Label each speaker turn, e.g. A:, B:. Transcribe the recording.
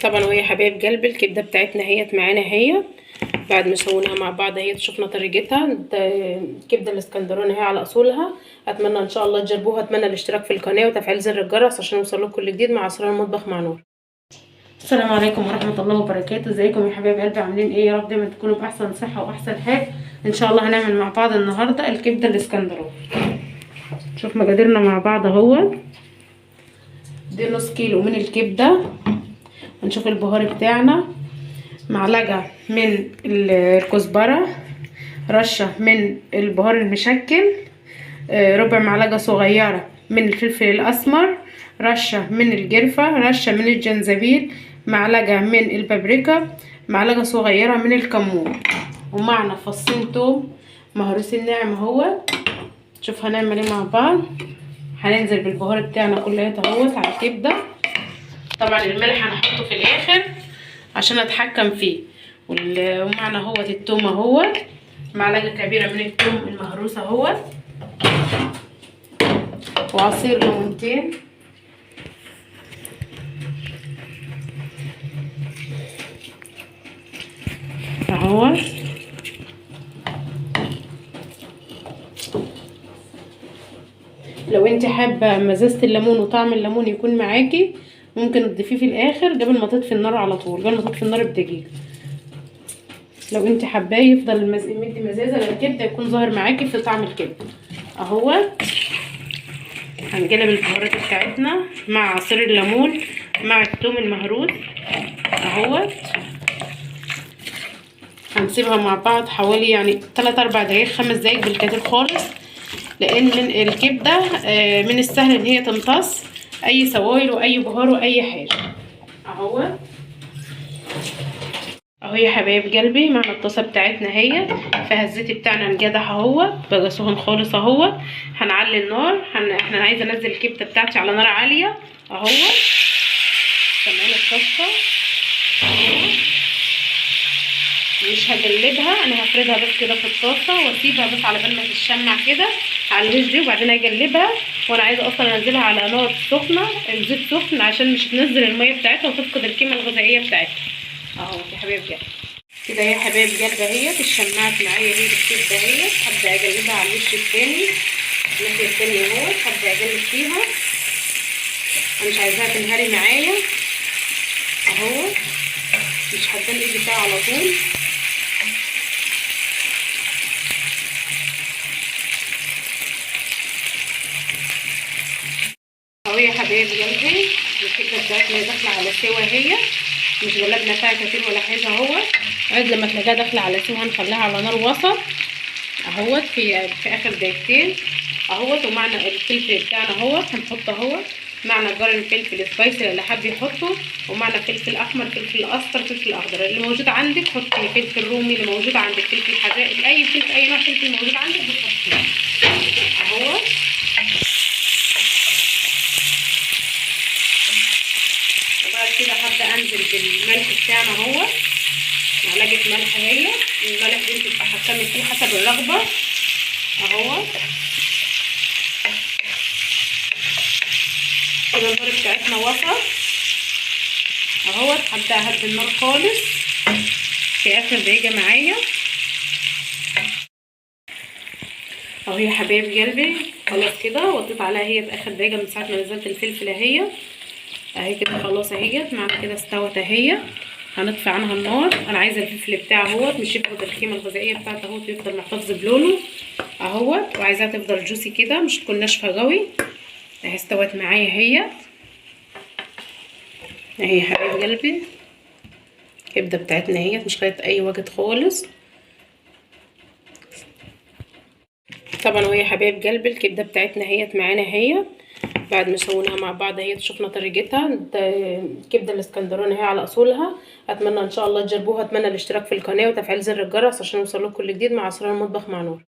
A: طبعا وهي حبايب قلبي الكبده بتاعتنا هيت معانا هي بعد ما سويناها مع بعض هي شفنا طريقتها. الكبده الاسكندراني هي على اصولها. اتمنى ان شاء الله تجربوها. اتمنى الاشتراك في القناه وتفعيل زر الجرس عشان يوصل لكم كل جديد مع اسرار المطبخ مع نور. السلام عليكم ورحمه الله وبركاته. ازيكم يا حبايب قلبي؟ عاملين ايه؟ يا رب دايما تكونوا باحسن صحه واحسن حال. ان شاء الله هنعمل مع بعض النهارده الكبده الاسكندراني. شوف مقاديرنا مع بعض اهو. دي نص كيلو من الكبده. هنشوف البهار بتاعنا. معلقه من الكزبره، رشه من البهار المشكل، ربع معلقه صغيره من الفلفل الاسمر، رشه من القرفه، رشه من الجنزبيل، معلقه من البابريكا، معلقه صغيره من الكمون، ومعنا فصين توم مهروسين ناعم اهو. شوف هنعمل ايه مع بعض. هننزل بالبهار بتاعنا كلها اهوت على الكبده. طبعا الملح هنحطه في الاخر عشان اتحكم فيه. ومعنا اهوت التوم اهوت، معلقه كبيره من التوم المهروس اهوت، وعصير ليمونتين، اهوت. لو انت حابه مزازه الليمون وطعم الليمون يكون معاكي ممكن تضيفيه في الاخر قبل ما تطفي النار على طول، قبل ما تطفي النار بدقيقه. لو انت حباه يفضل مدي مزازه للكبده يكون ظاهر معاكي في طعم الكبده اهو. هنقلب البهارات بتاعتنا مع عصير الليمون مع الثوم المهروس اهوت. هنسيبها مع بعض حوالي يعني 3-4 دقايق، 5 دقايق بالكتير خالص، لان الكبده من السهل ان هي تمتص اي سوائل واي بهار واي حاجه اهو. اهو يا حبايب قلبي معنا الطاسه بتاعتنا هي فيها الزيت بتاعنا انجدح اهو، بقى سخن خالص اهو. هنعلي النار. احنا عايزه انزل الكبده بتاعتي على نار عاليه اهو. سامعين الطاسه؟ مش هقلبها، انا هفردها بس كده في الطاسه واسيبها بس على بال ما تتشمع كده على الوش دي، وبعدين اقلبها. وانا عايزه اصلا انزلها على نار سخنه، الزيت سخن عشان مش تنزل الميه بتاعتها وتفقد القيمه الغذائيه بتاعتها اهو يا حبايب قلبي. كده يا حبايب قلبي اهي اتشمعت معايا هي الكبده اهي. هبدا اقلبها على الوش التاني، الناحيه التانيه اهو. هبدا اقلب فيها، انا مش عايزاها تنهري معايا اهو، مش هدي الايد بتاعها على طول اهو يا حبايب قلبي. الكبده بتاعتنا داخله على سوا هي، مش غلبنا فيها كتير ولا حاجه اهو. عايز لما تلاقيها داخله على سوا هنخليها على نار وسط اهوت في اخر دقيقتين اهوت. ومعنا الفلفل بتاعنا اهوت هنحط اهوت، معنا قرن الفلفل سبايسي اللي حابب يحطه، ومعنا فلفل احمر، فلفل اصفر، فلفل اخضر اللي موجود عندك حطي، فلفل رومي اللي موجود عندك، فلفل حراق، اي فلفل اي نوع فلفل موجود عندك بتحطيه اهوت. وبعد كده هبدا انزل بالملح بتاعنا اهوت، معلقه ملح هي. الملح دي بتبقى هتكمل فيه حسب الرغبه اهوت. كده النار بتاعتنا وسط اهوت. هبدا اهدي النار خالص في اخر دقيقه معايا اهو يا حبايب قلبي. خلاص كده وطيت عليها هي في اخر دقيقه من ساعه ما نزلت الفلفل اهي كده خلاص اهيت معانا كده استوت اهي. هنطفي عنها النار. انا عايزه الفلفل بتاعها اهوت مش يفقد القيمه الغذائيه بتاعته اهوت، يفضل محتفظ بلونه اهوت، وعايزاها تفضل جوسي كده مش تكون ناشفه قوي اهي. استوت معايا هي اهي يا حبايب قلبي. الكبده بتاعتنا اهي مش خدت اي وقت خالص. طبعا وهي حبايب قلبي الكبده بتاعتنا اهي معانا هي بعد ما سويناها مع بعض اهي. شفنا طريقتها. الكبده الاسكندراني هي على اصولها. اتمنى ان شاء الله تجربوها. اتمنى الاشتراك في القناه وتفعيل زر الجرس عشان يوصل لكم كل جديد مع اسرار المطبخ مع نور.